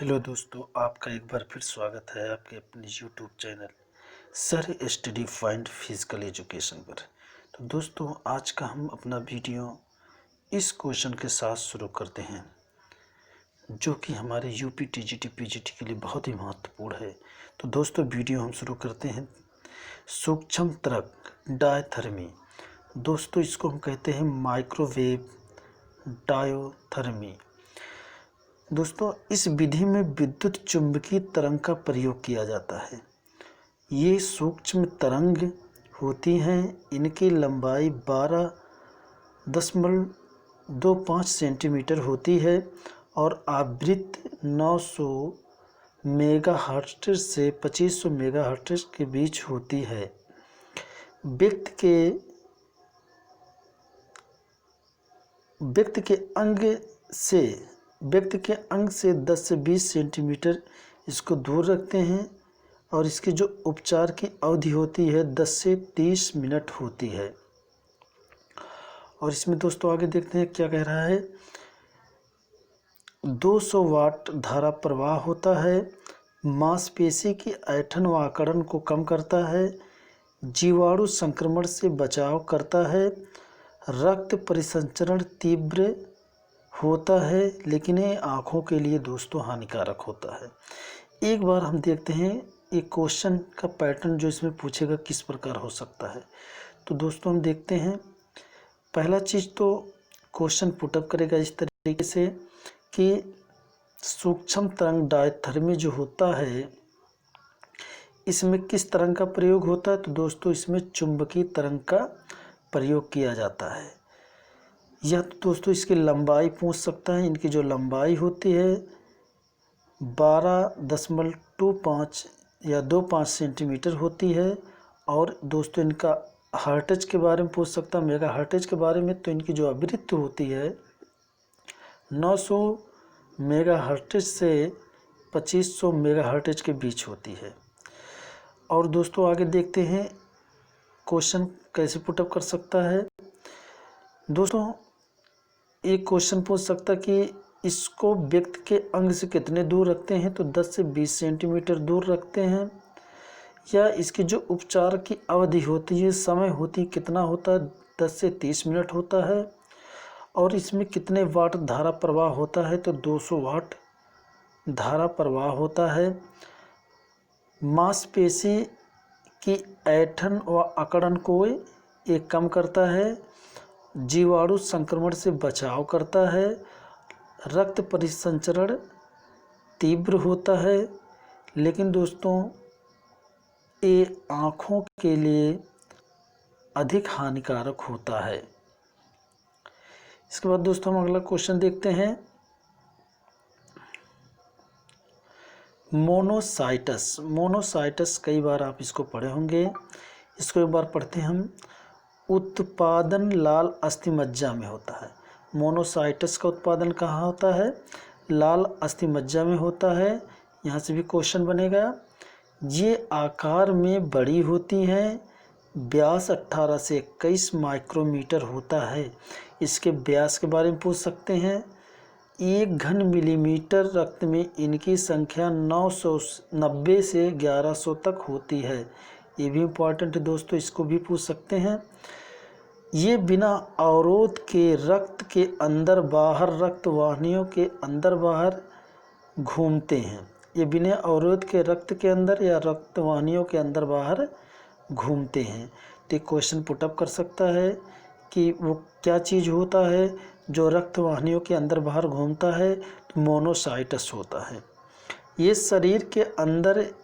Hello दोस्तों, आपका एक बार फिर स्वागत है आपके अपने YouTube channel sir study find physical education पर। तो दोस्तों, आज का हम अपना वीडियो इस क्वेश्चन के साथ शुरू करते हैं जो कि हमारे यूपी टीजीटी पीजीटी के लिए बहुत ही महत्वपूर्ण है। तो दोस्तों, वीडियो हम शुरू करते हैं। सूक्ष्म तरंग डायथर्मी, दोस्तों इसको हम कहते हैं माइक्रोवेव डायोथर्मी। दोस्तों, इस विधि में विद्युत चुंबकीय तरंग का प्रयोग किया जाता है। ये सूक्ष्म तरंग होती हैं, इनकी लंबाई 12.25 सेंटीमीटर होती है और आवृत्ति 900 मेगाहर्ट्ज़ से 2500 मेगाहर्ट्ज़ के बीच होती है। व्यक्ति के अंग से 10 से 20 सेंटीमीटर इसको दूर रखते हैं और इसकी जो उपचार की अवधि होती है 10 से 30 मिनट होती है। और इसमें दोस्तों आगे देखते हैं क्या कह रहा है। 200 वाट धारा प्रवाह होता है, मांसपेशी की ऐंठन व अकड़न को कम करता है, जीवाणु संक्रमण से बचाव करता है, रक्त परिसंचरण तीव्र होता है, लेकिन ये आँखों के लिए दोस्तों हानिकारक होता है। एक बार हम देखते हैं एक क्वेश्चन का पैटर्न जो इसमें पूछेगा किस प्रकार हो सकता है। तो दोस्तों हम देखते हैं, पहला चीज़ तो क्वेश्चन पुटअप करेगा इस तरीके से कि सूक्ष्म तरंग डायथर्मी जो होता है इसमें किस तरंग का प्रयोग होता है। तो दोस्तों इसमें चुंबकीय तरंग का प्रयोग किया जाता है। यह तो दोस्तों इसकी लंबाई पूछ सकता है। इनकी जो लंबाई होती है 12.25 या 25 सेंटीमीटर होती है। और दोस्तों इनका हर्ट्ज के बारे में पूछ सकता है, मेगा हर्ट्ज के बारे में। तो इनकी जो आवृत्ति होती है 900 मेगा हर्ट्ज से 2500 मेगा हर्ट्ज के बीच होती है। और दोस्तों आगे देखते हैं क्वेश्चन कैसे पुटअप कर सकता है। दोस्तों एक क्वेश्चन पूछ सकता कि इसको व्यक्ति के अंग से कितने दूर रखते हैं। तो 10 से 20 सेंटीमीटर दूर रखते हैं। या इसकी जो उपचार की अवधि होती है, समय होती कितना होता है, 10 से 30 मिनट होता है। और इसमें कितने वाट धारा प्रवाह होता है। तो 200 वाट धारा प्रवाह होता है। मांसपेशी की ऐंठन व अकड़न को ये कम करता है, जीवाणु संक्रमण से बचाव करता है, रक्त परिसंचरण तीव्र होता है, लेकिन दोस्तों ये आँखों के लिए अधिक हानिकारक होता है। इसके बाद दोस्तों हम अगला क्वेश्चन देखते हैं। मोनोसाइटस कई बार आप इसको पढ़े होंगे, इसको एक बार पढ़ते हैं हम। उत्पादन लाल अस्थिमज्जा में होता है। मोनोसाइटस का उत्पादन कहाँ होता है? लाल अस्थिमज्जा में होता है। यहाँ से भी क्वेश्चन बनेगा। ये आकार में बड़ी होती हैं, व्यास 18 से 21 माइक्रोमीटर होता है। इसके व्यास के बारे में पूछ सकते हैं। 1 घन मिलीमीटर रक्त में इनकी संख्या 990 से 1100 तक होती है। ये भी इम्पॉर्टेंट है दोस्तों, इसको भी पूछ सकते हैं। ये बिना अवरोध के रक्त के अंदर बाहर, रक्त वाहिनियों के अंदर बाहर घूमते हैं। ये बिना अवरोध के रक्त के अंदर या रक्त वाहिनियों के अंदर बाहर घूमते हैं। तो क्वेश्चन पुटअप कर सकता है कि वो क्या चीज़ होता है जो रक्त वाहिनियों के अंदर बाहर घूमता है। तो मोनोसाइटस होता है। ये शरीर के अंदर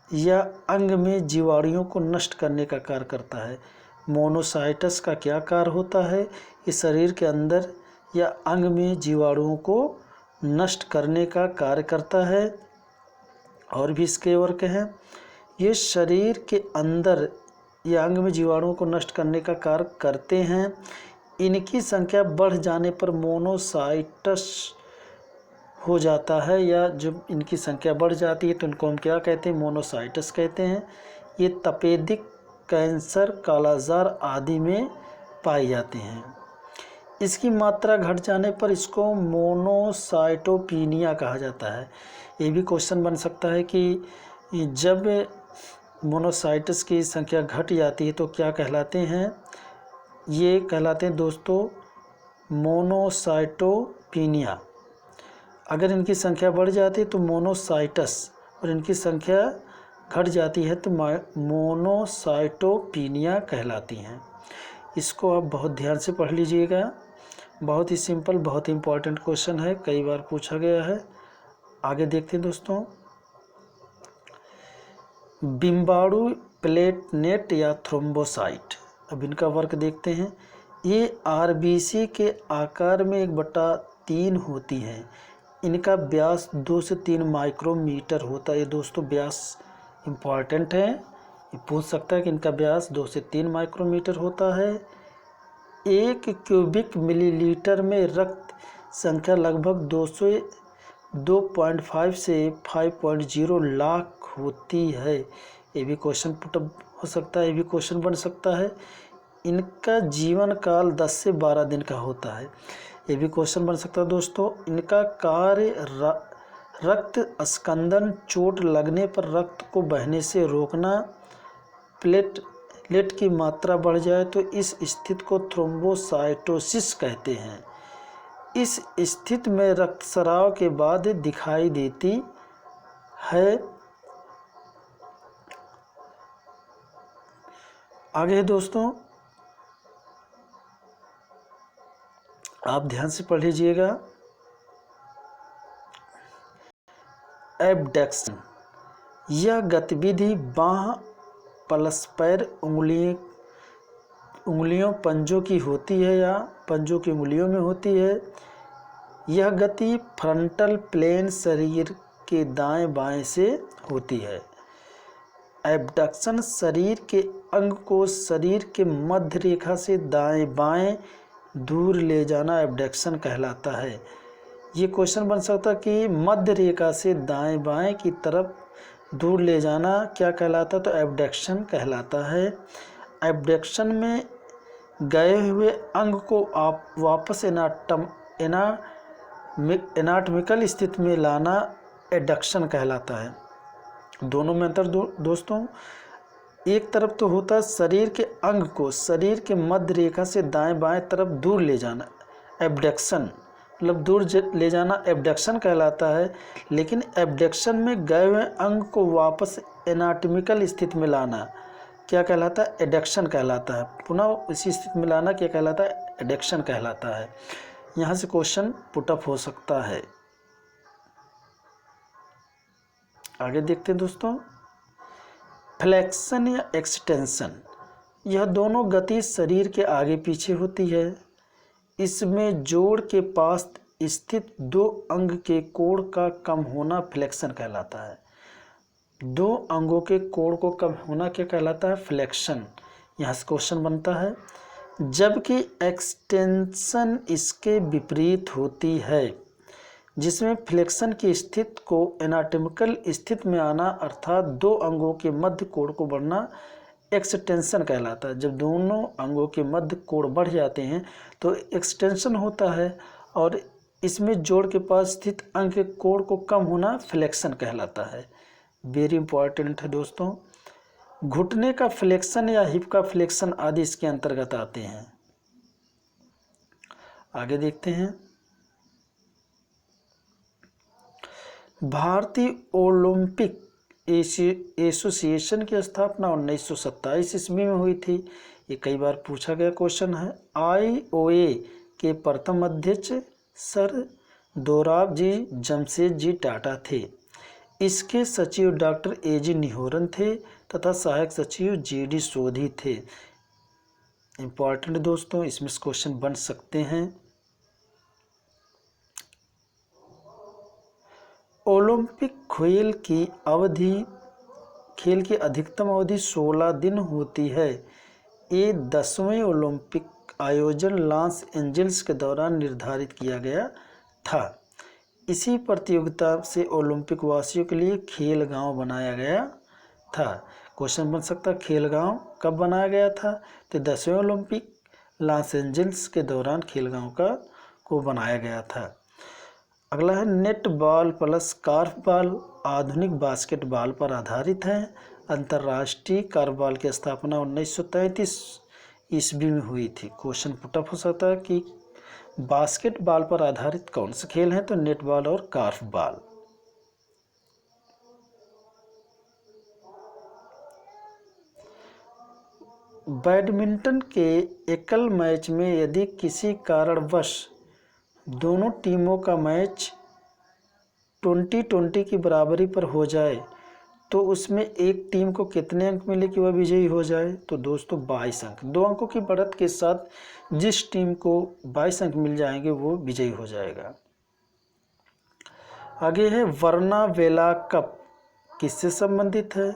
या अंग में जीवाणुओं को नष्ट करने का कार्य करता है। मोनोसाइटस का क्या कार्य होता है? ये शरीर के अंदर या अंग में जीवाणुओं को नष्ट करने का कार्य करता है। और भी इसके वर्ग हैं। ये शरीर के अंदर या अंग में जीवाणुओं को नष्ट करने का कार्य करते हैं। इनकी संख्या बढ़ जाने पर मोनोसाइटस हो जाता है, या जब इनकी संख्या बढ़ जाती है तो इनको हम क्या कहते हैं? मोनोसाइटस कहते हैं। ये तपेदिक, कैंसर, कालाजार आदि में पाए जाते हैं। इसकी मात्रा घट जाने पर इसको मोनोसाइटोपिनिया कहा जाता है। ये भी क्वेश्चन बन सकता है कि जब मोनोसाइट्स की संख्या घट जाती है तो क्या कहलाते हैं? ये कहलाते हैं दोस्तों मोनोसाइटोपिनिया। अगर इनकी संख्या बढ़ जाती है तो मोनोसाइटस, और इनकी संख्या घट जाती है तो मोनोसाइटोपिनिया कहलाती हैं। इसको आप बहुत ध्यान से पढ़ लीजिएगा। बहुत ही सिंपल, बहुत ही इम्पोर्टेंट क्वेश्चन है, कई बार पूछा गया है। आगे देखते हैं दोस्तों, बिम्बाणु प्लेटलेट या थ्रोम्बोसाइट। अब इनका वर्क देखते हैं। ये आरबीसी के आकार में 1/3 होती हैं। इनका व्यास 2 से 3 माइक्रोमीटर होता है। ये दोस्तों व्यास इम्पॉर्टेंट है, ये पूछ सकता है कि इनका व्यास 2 से 3 माइक्रोमीटर होता है। 1 क्यूबिक मिलीलीटर में रक्त संख्या लगभग 2.5 से 5.0 लाख होती है। ये भी क्वेश्चन पुटअप हो सकता है, ये भी क्वेश्चन बन सकता है। इनका जीवन काल 10 से 12 दिन का होता है। ये भी क्वेश्चन बन सकता है दोस्तों। इनका कार्य रक्त स्कंदन, चोट लगने पर रक्त को बहने से रोकना, प्लेटलेट की मात्रा बढ़ जाए तो इस स्थिति को थ्रोम्बोसाइटोसिस कहते हैं। इस स्थिति में रक्तस्राव के बाद दिखाई देती है। आगे दोस्तों आप ध्यान से पढ़ लीजिएगा। एबडक्शन, यह गतिविधि बाह पलस्पर उंगलियों पंजों की होती है या पंजों की उंगलियों में होती है। यह गति फ्रंटल प्लेन शरीर के दाएं बाएं से होती है। एबडक्शन शरीर के अंग को शरीर के मध्य रेखा से दाएं बाएं दूर ले जाना एबडक्शन कहलाता है। ये क्वेश्चन बन सकता है कि मध्य रेखा से दाएं बाएं की तरफ दूर ले जाना क्या कहलाता है? तो एबडक्शन कहलाता है। एबडक्शन में गए हुए अंग को आप वापस एनाटॉमिकल स्थिति में लाना एडक्शन कहलाता है। दोनों में अंतर दोस्तों, एक तरफ तो होता है शरीर के अंग को शरीर के मध्य रेखा से दाएं बाएं तरफ दूर ले जाना, एबडक्शन मतलब दूर ले जाना एबडक्शन कहलाता है। लेकिन एबडक्शन में गए हुए अंग को वापस एनाटॉमिकल स्थिति में लाना क्या कहलाता है? एडक्शन कहलाता है। पुनः इसी स्थिति में लाना क्या कहलाता है? एडक्शन कहलाता है। यहाँ से क्वेश्चन पुटअप हो सकता है। आगे देखते हैं दोस्तों, फ्लेक्शन या एक्सटेंशन, यह दोनों गति शरीर के आगे पीछे होती है। इसमें जोड़ के पास स्थित 2 अंग के कोण का कम होना फ्लेक्शन कहलाता है। 2 अंगों के कोण को कम होना क्या कहलाता है? फ्लेक्शन। यहाँ से क्वेश्चन बनता है। जबकि एक्सटेंशन इसके विपरीत होती है, जिसमें फ्लेक्शन की स्थिति को एनाटॉमिकल स्थिति में आना अर्थात 2 अंगों के मध्य कोण को बढ़ना एक्सटेंशन कहलाता है। जब दोनों अंगों के मध्य कोण बढ़ जाते हैं तो एक्सटेंशन होता है, और इसमें जोड़ के पास स्थित अंग के कोण को कम होना फ्लेक्शन कहलाता है। वेरी इंपॉर्टेंट है दोस्तों। घुटने का फ्लेक्शन या हिप का फ्लेक्शन आदि इसके अंतर्गत आते हैं। आगे देखते हैं, भारतीय ओलंपिक एसोसिएशन की स्थापना 1927 ईस्वी में हुई थी। ये कई बार पूछा गया क्वेश्चन है। IOA के प्रथम अध्यक्ष सर दोराबजी जमशेदजी टाटा थे। इसके सचिव डॉक्टर AG निहोरन थे तथा सहायक सचिव GD सोधी थे। इम्पॉर्टेंट दोस्तों, इसमें क्वेश्चन बन सकते हैं। ओलंपिक खेल की अधिकतम अवधि 16 दिन होती है। ये 10वें ओलंपिक आयोजन लॉस एंजल्स के दौरान निर्धारित किया गया था। इसी प्रतियोगिता से ओलंपिक वासियों के लिए खेल गांव बनाया गया था। क्वेश्चन बन सकता है खेल गांव कब बनाया गया था? तो 10वें ओलंपिक लॉस एंजल्स के दौरान खेलगांव को बनाया गया था। अगला है नेट बॉल प्लस कार्फ बॉल आधुनिक बास्केटबॉल पर आधारित है। अंतर्राष्ट्रीय कार्फ बॉल की स्थापना 1933 ईस्वी में हुई थी। क्वेश्चन पुटअप हो सकता है कि बास्केटबॉल पर आधारित कौन से खेल हैं, तो नेट बॉल और कार्फ बॉल। बैडमिंटन के एकल मैच में यदि किसी कारणवश दोनों टीमों का मैच 20-20 की बराबरी पर हो जाए तो उसमें एक टीम को कितने अंक मिले कि वह विजयी हो जाए, तो दोस्तों 22 अंक। 2 अंकों की बढ़त के साथ जिस टीम को 22 अंक मिल जाएंगे वो विजयी हो जाएगा। आगे है वर्ना वेला कप किससे संबंधित है,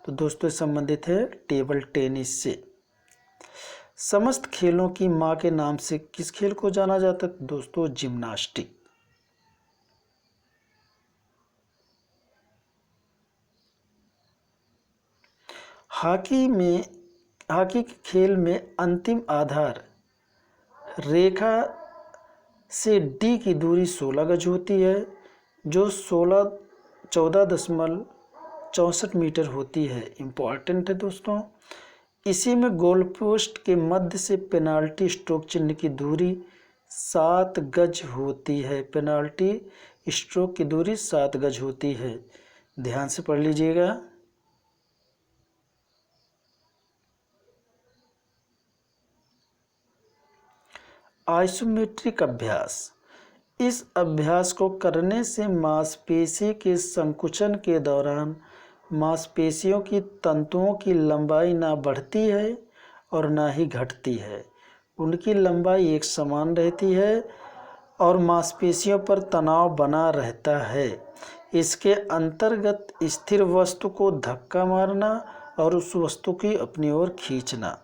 तो दोस्तों संबंधित है टेबल टेनिस से। समस्त खेलों की मां के नाम से किस खेल को जाना जाता है, दोस्तों जिम्नास्टिक। हॉकी के खेल में अंतिम आधार रेखा से डी की दूरी 16 गज होती है, जो 14.64 मीटर होती है। इम्पॉर्टेंट है दोस्तों। इसी में गोल पोस्ट के मध्य से पेनाल्टी स्ट्रोक चिन्ह की दूरी 7 गज होती है। पेनाल्टी स्ट्रोक की दूरी 7 गज होती है, ध्यान से पढ़ लीजिएगा। आइसोमेट्रिक अभ्यास, इस अभ्यास को करने से मांसपेशी के संकुचन के दौरान मांसपेशियों की तंतुओं की लंबाई ना बढ़ती है और ना ही घटती है, उनकी लंबाई एक समान रहती है और मांसपेशियों पर तनाव बना रहता है। इसके अंतर्गत स्थिर वस्तु को धक्का मारना और उस वस्तु की अपनी ओर खींचना।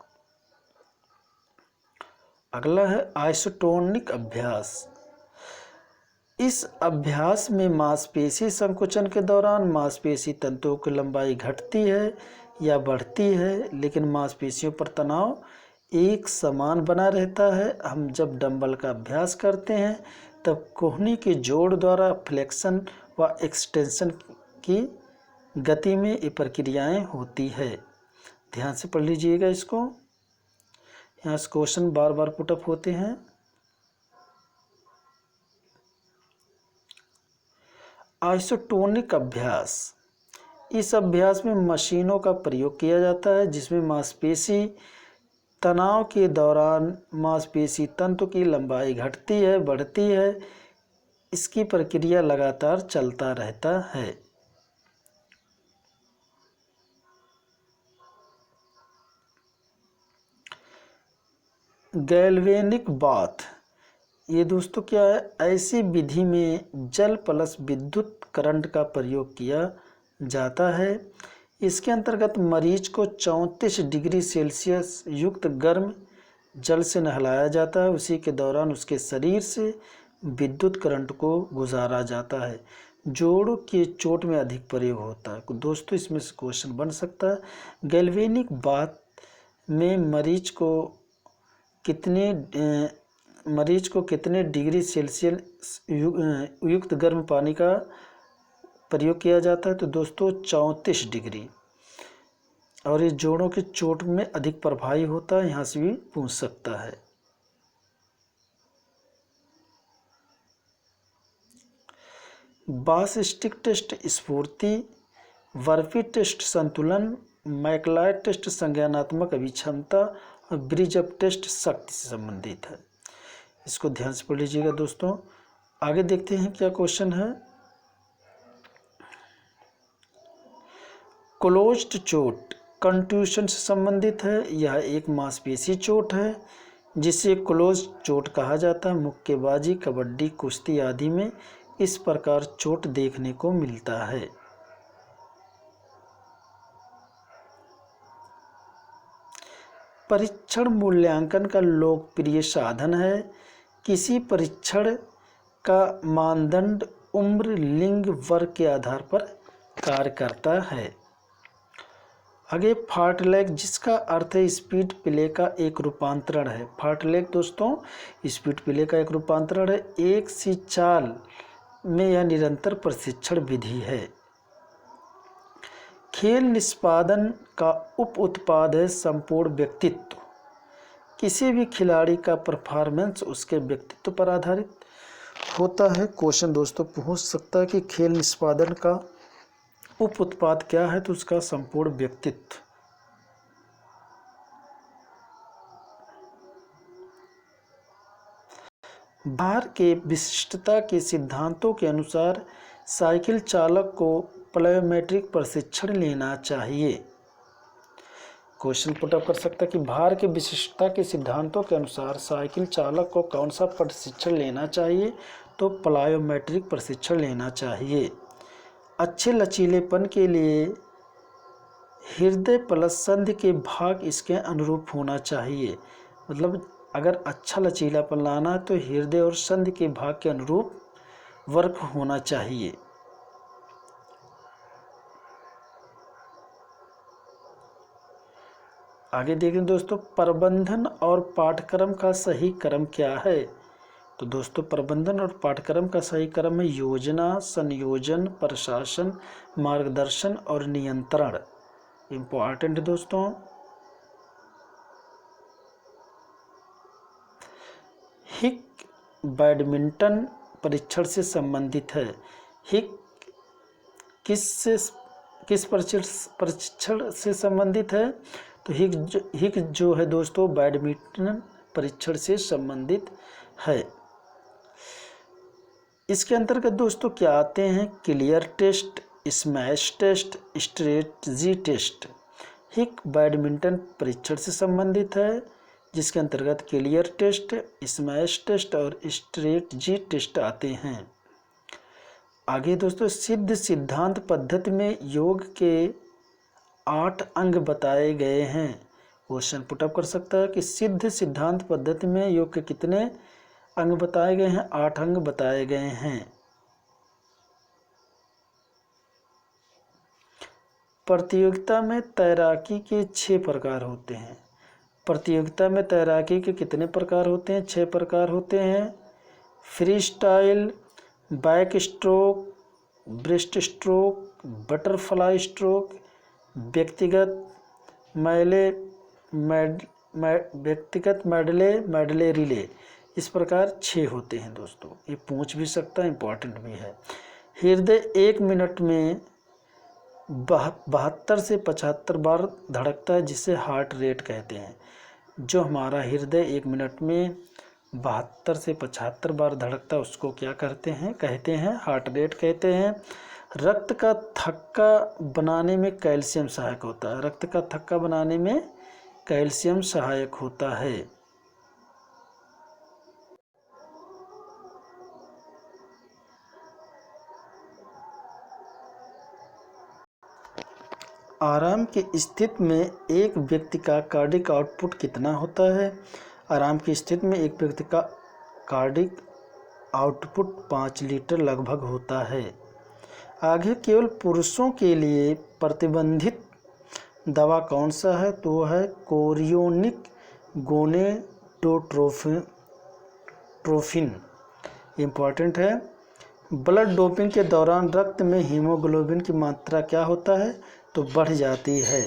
अगला है आइसोटोनिक अभ्यास। इस अभ्यास में मांसपेशी संकुचन के दौरान मांसपेशी तंतुओं की लंबाई घटती है या बढ़ती है, लेकिन मांसपेशियों पर तनाव एक समान बना रहता है। हम जब डंबल का अभ्यास करते हैं तब कोहनी के जोड़ द्वारा फ्लेक्शन व एक्सटेंशन की गति में ये प्रक्रियाएं होती है, ध्यान से पढ़ लीजिएगा इसको। यहाँ से क्वेश्चन बार बार पुटअप होते हैं। आइसोटोनिक अभ्यास, इस अभ्यास में मशीनों का प्रयोग किया जाता है जिसमें मांसपेशी तनाव के दौरान मांसपेशी तंतु की लंबाई घटती है बढ़ती है, इसकी प्रक्रिया लगातार चलता रहता है। गैल्वेनिक बाथ, ये दोस्तों क्या है, ऐसी विधि में जल प्लस विद्युत करंट का प्रयोग किया जाता है। इसके अंतर्गत मरीज को 34 डिग्री सेल्सियस युक्त गर्म जल से नहलाया जाता है। उसी के दौरान उसके शरीर से विद्युत करंट को गुजारा जाता है। जोड़ों के चोट में अधिक प्रयोग होता है। दोस्तों इसमें से क्वेश्चन बन सकता है, गैल्वेनिक बाथ में मरीज को कितने डिग्री सेल्सियस युक्त गर्म पानी का प्रयोग किया जाता है, तो दोस्तों 34 डिग्री। और ये जोड़ों के चोट में अधिक प्रभावी होता है, यहाँ से भी पूछ सकता है। बास स्टिक टेस्ट स्फूर्ति, वर्फी टेस्ट संतुलन, मैकलाय टेस्ट संज्ञानात्मक अभिक्षमता और ब्रिजअप टेस्ट शक्ति से संबंधित है। इसको ध्यान से पढ़ लीजिएगा दोस्तों। आगे देखते हैं क्या क्वेश्चन है। क्लोज्ड चोट कंट्यूशन से संबंधित है। यह एक मांसपेशी चोट है जिसे क्लोज चोट कहा जाता है। मुक्केबाजी, कबड्डी, कुश्ती आदि में इस प्रकार चोट देखने को मिलता है। परीक्षण मूल्यांकन का लोकप्रिय साधन है। किसी परीक्षण का मानदंड उम्र, लिंग, वर्ग के आधार पर कार्य करता है। आगे फार्टलैग, जिसका अर्थ है स्पीड प्ले का एक रूपांतरण है। फार्टलैग दोस्तों स्पीड प्ले का एक रूपांतरण है। एक सी चाल में यह निरंतर प्रशिक्षण विधि है। खेल निष्पादन का उप उत्पाद है संपूर्ण व्यक्तित्व। किसी भी खिलाड़ी का परफॉर्मेंस उसके व्यक्तित्व पर आधारित होता है। क्वेश्चन दोस्तों पूछ सकता है कि खेल निष्पादन का उप उत्पाद क्या है, तो उसका संपूर्ण व्यक्तित्व। भार के विशिष्टता के सिद्धांतों के अनुसार साइकिल चालक को प्लायोमेट्रिक प्रशिक्षण लेना चाहिए। क्वेश्चन पुटअप कर सकता है कि भार के विशिष्टता के सिद्धांतों के अनुसार साइकिल चालक को कौन सा प्रशिक्षण लेना चाहिए, तो प्लायोमेट्रिक प्रशिक्षण लेना चाहिए। अच्छे लचीलेपन के लिए हृदय प्लस संधि के भाग इसके अनुरूप होना चाहिए। मतलब अगर अच्छा लचीलापन लाना है तो हृदय और संधि के भाग के अनुरूप वर्क होना चाहिए। आगे देखें दोस्तों, प्रबंधन और पाठ्यक्रम का सही क्रम क्या है। तो दोस्तों प्रबंधन और पाठ्यक्रम का सही क्रम है योजना, संयोजन, प्रशासन, मार्गदर्शन और नियंत्रण। इम्पोर्टेंट है दोस्तों। हिक बैडमिंटन परीक्षण से संबंधित है। हिक किस परीक्षण से संबंधित है, तो हिक जो है दोस्तों बैडमिंटन परीक्षण से संबंधित है। इसके अंतर्गत दोस्तों क्या आते हैं, clear test, smash test, strategy test. हिक बैडमिंटन परीक्षण से संबंधित है, जिसके अंतर्गत क्लियर टेस्ट, स्मैश टेस्ट और स्ट्रेटजी टेस्ट आते हैं। आगे दोस्तों, सिद्ध सिद्धांत पद्धति में योग के 8 अंग बताए गए हैं। क्वेश्चन पुटअप कर सकता है कि सिद्ध सिद्धांत पद्धति में योग के कितने अंग बताए गए हैं, 8 अंग बताए गए हैं। प्रतियोगिता में तैराकी के 6 प्रकार होते हैं। प्रतियोगिता में तैराकी के कितने प्रकार होते हैं, 6 प्रकार होते हैं। Free style, back stroke, breast stroke, butterfly stroke, व्यक्तिगत मेडले रिले। इस प्रकार 6 होते हैं दोस्तों। ये पूछ भी सकता है, इम्पॉर्टेंट भी है। हृदय 1 मिनट में 72 से 75 बार धड़कता है, जिसे हार्ट रेट कहते हैं। जो हमारा हृदय 1 मिनट में 72 से 75 बार धड़कता है उसको क्या कहते हैं हार्ट रेट कहते हैं। रक्त का थक्का बनाने में कैल्शियम सहायक होता है। रक्त का थक्का बनाने में कैल्शियम सहायक होता है। आराम की स्थिति में एक व्यक्ति का कार्डिक आउटपुट कितना होता है। आराम की स्थिति में एक व्यक्ति का कार्डिक आउटपुट 5 लीटर लगभग होता है। आगे केवल पुरुषों के लिए प्रतिबंधित दवा कौन सा है, तो वह है कोरियोनिक गोनेडोट्रोपिन। इम्पॉर्टेंट है। ब्लड डोपिंग के दौरान रक्त में हीमोग्लोबिन की मात्रा क्या होता है, तो बढ़ जाती है।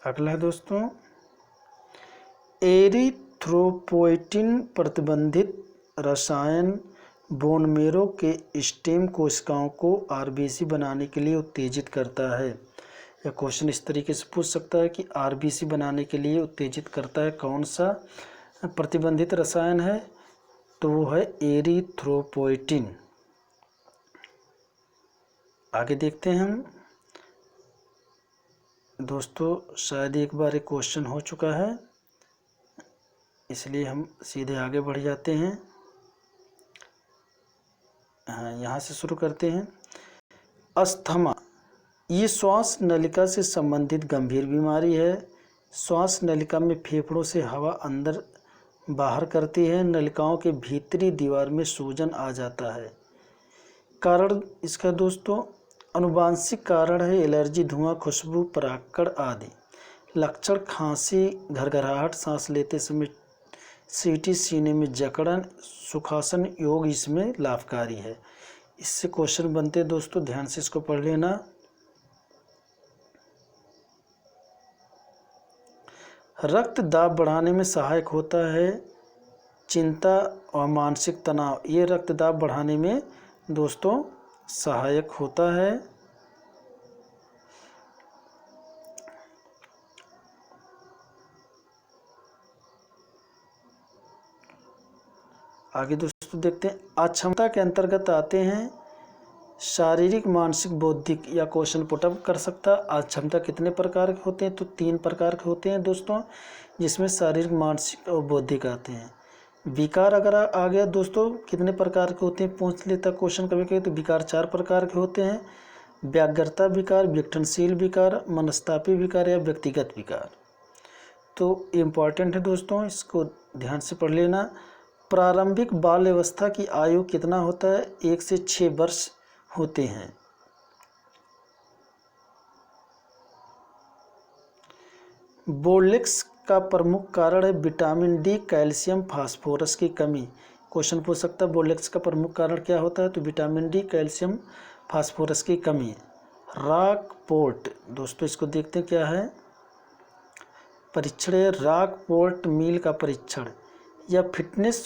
अगला है दोस्तों, एरिथ्रोपोइटिन प्रतिबंधित रसायन बोन मेरो के स्टेम कोशिकाओं को आरबीसी बनाने के लिए उत्तेजित करता है। यह क्वेश्चन इस तरीके से पूछ सकता है कि आरबीसी बनाने के लिए उत्तेजित करता है कौन सा प्रतिबंधित रसायन है, तो वो है एरिथ्रोपोइटिन। आगे देखते हैं हम दोस्तों, शायद एक बार एक क्वेश्चन हो चुका है, इसलिए हम सीधे आगे बढ़ जाते हैं। हाँ, यहाँ से शुरू करते हैं। अस्थमा, ये श्वास नलिका से संबंधित गंभीर बीमारी है। श्वास नलिका में फेफड़ों से हवा अंदर बाहर करती है। नलिकाओं के भीतरी दीवार में सूजन आ जाता है। कारण इसका दोस्तों अनुवांशिक कारण है एलर्जी, धुआं, खुशबू, परागकण आदि। लक्षण खांसी, घरघराहट, सांस लेते समय सीटी, सीने में जकड़न, सुखासन योग इसमें लाभकारी है। इससे क्वेश्चन बनते हैं दोस्तों, ध्यान से इसको पढ़ लेना। रक्त दाब बढ़ाने में सहायक होता है चिंता और मानसिक तनाव। ये रक्त दाब बढ़ाने में दोस्तों सहायक होता है। आगे दोस्तों देखते हैं, अक्षमता के अंतर्गत आते हैं शारीरिक, मानसिक, बौद्धिक। या क्वेश्चन पुटअप कर सकता है। अक्षमता कितने प्रकार के होते हैं? तो 3 प्रकार के होते हैं दोस्तों, जिसमें शारीरिक, मानसिक और बौद्धिक आते हैं। विकार अगर आ गया दोस्तों, कितने प्रकार के होते हैं पूछ लेता क्वेश्चन कभी कभी, तो विकार 4 प्रकार के होते हैं। व्याग्रता विकार, विघटनशील विकार, मनस्तापी विकार या व्यक्तिगत विकार। तो इम्पॉर्टेंट है दोस्तों, इसको ध्यान से पढ़ लेना। प्रारंभिक बाल अवस्था की आयु कितना होता है? 1 से 6 वर्ष होते हैं। बोर्लिक्स का प्रमुख कारण है विटामिन डी, कैल्शियम, फास्फोरस की कमी। क्वेश्चन पूछ सकता है बोर्लिक्स का प्रमुख कारण क्या होता है? तो विटामिन डी, कैल्शियम, फास्फोरस की कमी। रॉकपोर्ट दोस्तों, इसको देखते हैं क्या है। परीक्षण है रॉकपोर्ट मील का परीक्षण। यह फिटनेस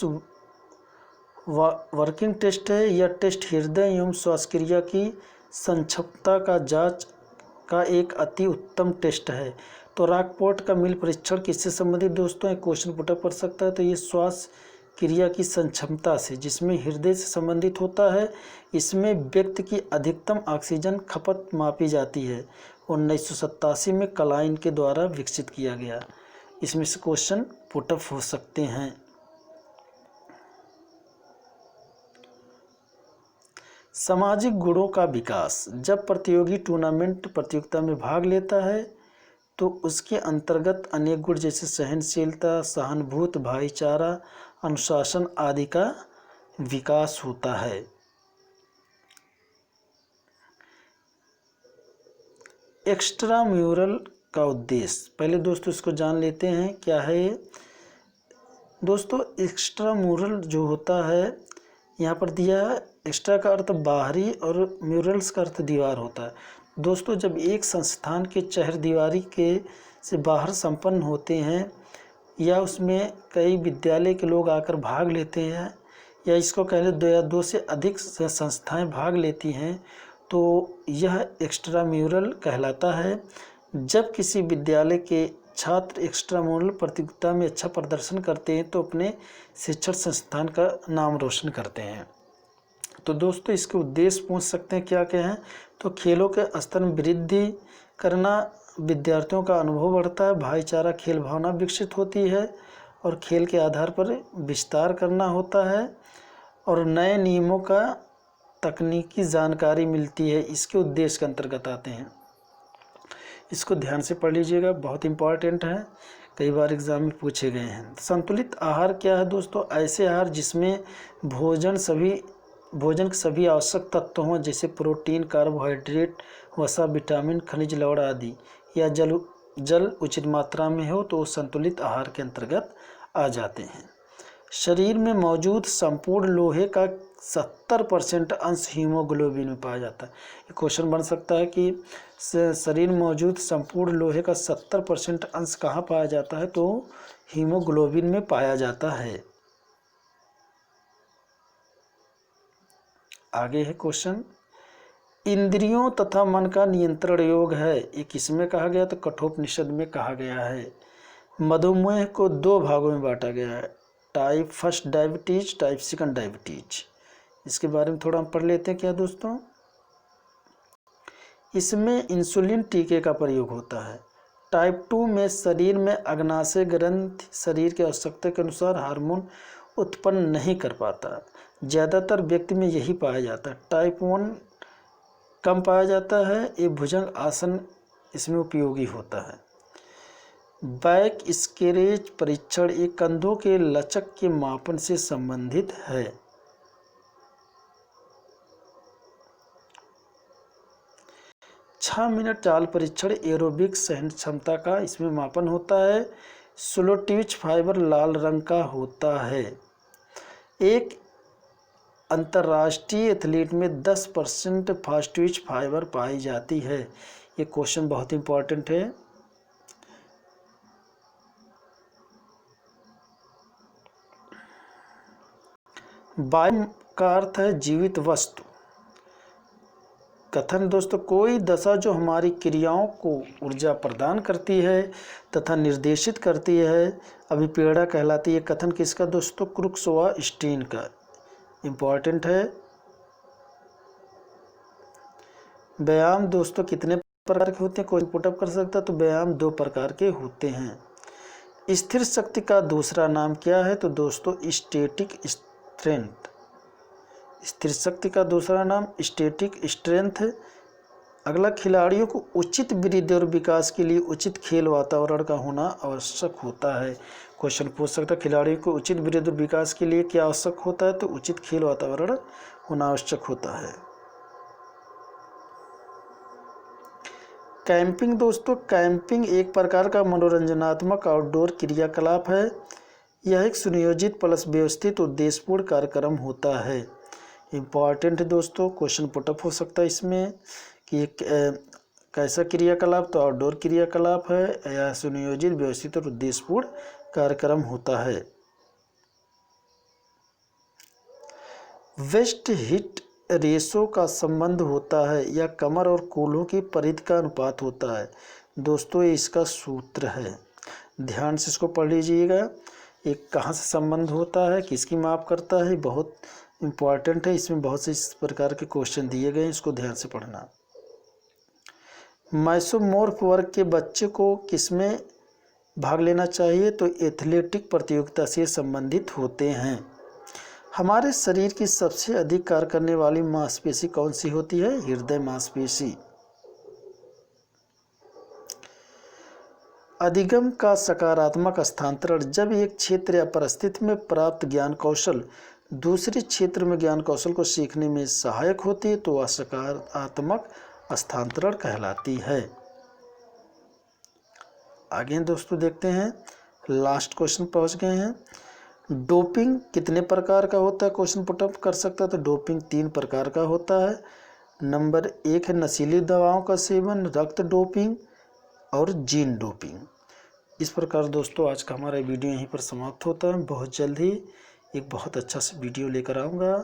वर्किंग टेस्ट है। यह टेस्ट हृदय एवं श्वासक्रिया की संक्षमता का जांच का एक अति उत्तम टेस्ट है। तो रॉकपोर्ट का मील परीक्षण किससे संबंधित दोस्तों? एक क्वेश्चन पुटअप कर सकता है। तो ये श्वास क्रिया की संक्षमता से, जिसमें हृदय से संबंधित होता है। इसमें व्यक्ति की अधिकतम ऑक्सीजन खपत मापी जाती है। 1987 में क्लाइन के द्वारा विकसित किया गया। इसमें से क्वेश्चन पुटअप हो सकते हैं। सामाजिक गुणों का विकास। जब प्रतियोगी टूर्नामेंट प्रतियोगिता में भाग लेता है तो उसके अंतर्गत अनेक गुण जैसे सहनशीलता, सहानुभूति, भाईचारा, अनुशासन आदि का विकास होता है। एक्स्ट्राम्यूरल का उद्देश्य, पहले दोस्तों इसको जान लेते हैं क्या है ये। दोस्तों एक्स्ट्राम्यूरल जो होता है यहाँ पर दिया है, एक्स्ट्रा का अर्थ बाहरी और म्यूरल्स का अर्थ दीवार होता है। दोस्तों जब एक संस्थान के चहर दीवारी के से बाहर संपन्न होते हैं या उसमें कई विद्यालय के लोग आकर भाग लेते हैं, या इसको कह लें 2 या 2 से अधिक संस्थाएं भाग लेती हैं, तो यह एक्स्ट्राम्यूरल कहलाता है। जब किसी विद्यालय के छात्र एक्स्ट्राम्यूरल प्रतियोगिता में अच्छा प्रदर्शन करते हैं तो अपने शिक्षण संस्थान का नाम रोशन करते हैं। तो दोस्तों इसके उद्देश्य पूछ सकते हैं क्या क्या हैं। तो खेलों के स्तर में वृद्धि करना, विद्यार्थियों का अनुभव बढ़ता है, भाईचारा, खेल भावना विकसित होती है और खेल के आधार पर विस्तार करना होता है, और नए नियमों का तकनीकी जानकारी मिलती है। इसके उद्देश्य के अंतर्गत आते हैं। इसको ध्यान से पढ़ लीजिएगा, बहुत इंपॉर्टेंट है, कई बार एग्जाम में पूछे गए हैं। संतुलित आहार क्या है दोस्तों? ऐसे आहार जिसमें भोजन के सभी आवश्यक तत्व हों, जैसे प्रोटीन, कार्बोहाइड्रेट, वसा, विटामिन, खनिज लवण आदि, या जल उचित मात्रा में हो, तो संतुलित आहार के अंतर्गत आ जाते हैं। शरीर में मौजूद संपूर्ण लोहे का 70% अंश हीमोग्लोबिन में पाया जाता है। ये क्वेश्चन बन सकता है कि शरीर में मौजूद संपूर्ण लोहे का 70% अंश कहाँ पाया जाता है? तो हीमोग्लोबिन में पाया जाता है। आगे है क्वेश्चन, इंद्रियों तथा मन का नियंत्रण योग है। ये किसमें कहा गया? तो कठोपनिषद में कहा गया है। मधुमेह को 2 भागों में बांटा गया है, टाइप 1 डायबिटीज, टाइप 2 डायबिटीज। इसके बारे में थोड़ा हम पढ़ लेते हैं क्या दोस्तों। इसमें इंसुलिन टीके का प्रयोग होता है। टाइप 2 में शरीर में अग्नाशय ग्रंथि शरीर की आवश्यकता के अनुसार हार्मोन उत्पन्न नहीं कर पाता। ज़्यादातर व्यक्ति में यही पाया जाता है। टाइप 1 कम पाया जाता है। ये भुजंग आसन इसमें उपयोगी होता है। बैक स्केरेज परीक्षण एक कंधों के लचक के मापन से संबंधित है। 6 मिनट चाल परीक्षण एरोबिक सहन क्षमता का इसमें मापन होता है। स्लो ट्विच फाइबर लाल रंग का होता है। एक अंतर्राष्ट्रीय एथलीट में 10% फास्ट ट्विच फाइबर पाई जाती है। ये क्वेश्चन बहुत इंपॉर्टेंट है। बायो का अर्थ है जीवित वस्तु। कथन दोस्तों, कोई दशा जो हमारी क्रियाओं को ऊर्जा प्रदान करती है तथा निर्देशित करती है अभिप्रेरणा कहलाती है। कथन किसका दोस्तों? क्रुक्स व स्टीन का। इम्पॉर्टेंट है। व्यायाम दोस्तों कितने प्रकार के होते हैं? कोई पुटअप कर सकता है तो व्यायाम 2 प्रकार के होते हैं। स्थिर शक्ति का दूसरा नाम क्या है? तो दोस्तों स्टैटिक स्ट्रेंथ। स्थिर शक्ति का दूसरा नाम स्टैटिक स्ट्रेंथ है। अगला, खिलाड़ियों को उचित वृद्धि और विकास के लिए उचित खेल वातावरण का होना आवश्यक होता है। क्वेश्चन पूछ सकता है, खिलाड़ियों को उचित वृद्धि और विकास के लिए क्या आवश्यक होता है? तो उचित खेल वातावरण होना आवश्यक होता है। कैंपिंग दोस्तों, कैंपिंग एक प्रकार का मनोरंजनात्मक आउटडोर क्रियाकलाप है। यह एक सुनियोजित प्लस व्यवस्थित उद्देश्यपूर्ण कार्यक्रम होता है। इम्पॉर्टेंट है दोस्तों, क्वेश्चन पुटअप हो सकता है इसमें कि एक कैसा क्रियाकलाप? तो आउटडोर क्रियाकलाप है या सुनियोजित व्यवस्थित और उद्देश्यपूर्ण कार्यक्रम होता है। वेस्ट हिट रेशो का संबंध होता है या कमर और कूल्हों की परिधि का अनुपात होता है। दोस्तों ये इसका सूत्र है, ध्यान से इसको पढ़ लीजिएगा। एक कहाँ से संबंध होता है, किसकी माप करता है, बहुत इम्पॉर्टेंट है। इसमें बहुत से इस प्रकार के क्वेश्चन दिए गए हैं, इसको ध्यान से पढ़ना। मैसोमोर्फ वर्ग के बच्चे को किसमें भाग लेना चाहिए? तो एथलेटिक प्रतियोगिता से संबंधित होते हैं। हमारे शरीर की सबसे अधिक कार्य करने वाली मांसपेशी कौन सी होती है? हृदय मांसपेशी। अधिगम का सकारात्मक हस्तांतरण, जब एक क्षेत्र या परिस्थिति में प्राप्त ज्ञान कौशल दूसरे क्षेत्र में ज्ञान कौशल को सीखने में सहायक होती है तो वह सकारात्मक हस्तांतरण कहलाती है। आगे दोस्तों देखते हैं, लास्ट क्वेश्चन पहुंच गए हैं। डोपिंग कितने प्रकार का होता है? क्वेश्चन पुटअप कर सकता है तो डोपिंग 3 प्रकार का होता है। नंबर 1 है नशीली दवाओं का सेवन, रक्त डोपिंग और जीन डोपिंग। इस प्रकार दोस्तों आज का हमारा वीडियो यहीं पर समाप्त होता है। बहुत जल्द ही एक बहुत अच्छा सा वीडियो लेकर आऊँगा।